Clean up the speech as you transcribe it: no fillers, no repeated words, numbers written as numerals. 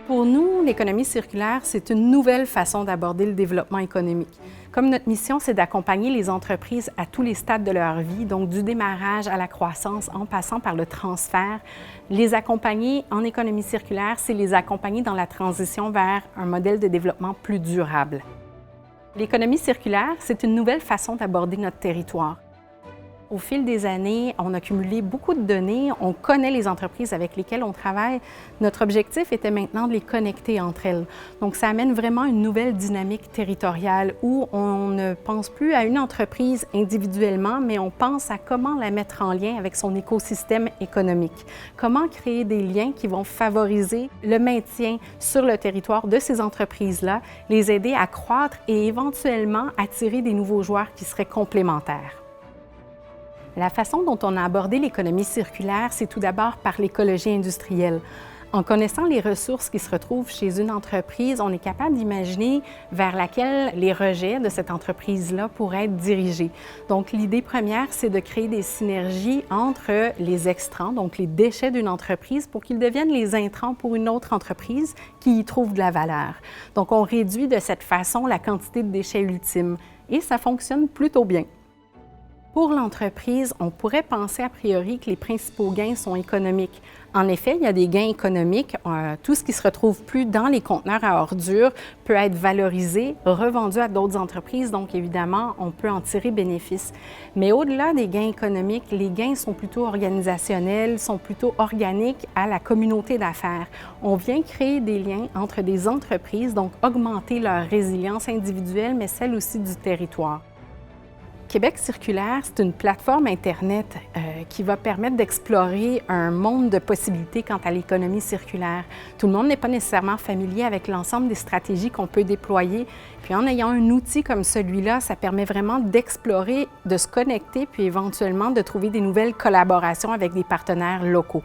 Pour nous, l'économie circulaire, c'est une nouvelle façon d'aborder le développement économique. Comme notre mission, c'est d'accompagner les entreprises à tous les stades de leur vie, donc du démarrage à la croissance en passant par le transfert. Les accompagner en économie circulaire, c'est les accompagner dans la transition vers un modèle de développement plus durable. L'économie circulaire, c'est une nouvelle façon d'aborder notre territoire. Au fil des années, on a cumulé beaucoup de données, on connaît les entreprises avec lesquelles on travaille. Notre objectif était maintenant de les connecter entre elles. Donc, ça amène vraiment une nouvelle dynamique territoriale où on ne pense plus à une entreprise individuellement, mais on pense à comment la mettre en lien avec son écosystème économique. Comment créer des liens qui vont favoriser le maintien sur le territoire de ces entreprises-là, les aider à croître et éventuellement attirer des nouveaux joueurs qui seraient complémentaires. La façon dont on a abordé l'économie circulaire, c'est tout d'abord par l'écologie industrielle. En connaissant les ressources qui se retrouvent chez une entreprise, on est capable d'imaginer vers laquelle les rejets de cette entreprise-là pourraient être dirigés. Donc, l'idée première, c'est de créer des synergies entre les extrants, donc les déchets d'une entreprise, pour qu'ils deviennent les intrants pour une autre entreprise qui y trouve de la valeur. Donc, on réduit de cette façon la quantité de déchets ultimes et ça fonctionne plutôt bien. Pour l'entreprise, on pourrait penser a priori que les principaux gains sont économiques. En effet, il y a des gains économiques. Tout ce qui se retrouve plus dans les conteneurs à ordures peut être valorisé, revendu à d'autres entreprises. Donc, évidemment, on peut en tirer bénéfice. Mais au-delà des gains économiques, les gains sont plutôt organisationnels, sont plutôt organiques à la communauté d'affaires. On vient créer des liens entre des entreprises, donc augmenter leur résilience individuelle, mais celle aussi du territoire. Québec circulaire, c'est une plateforme Internet qui va permettre d'explorer un monde de possibilités quant à l'économie circulaire. Tout le monde n'est pas nécessairement familier avec l'ensemble des stratégies qu'on peut déployer. Puis en ayant un outil comme celui-là, ça permet vraiment d'explorer, de se connecter, puis éventuellement de trouver des nouvelles collaborations avec des partenaires locaux.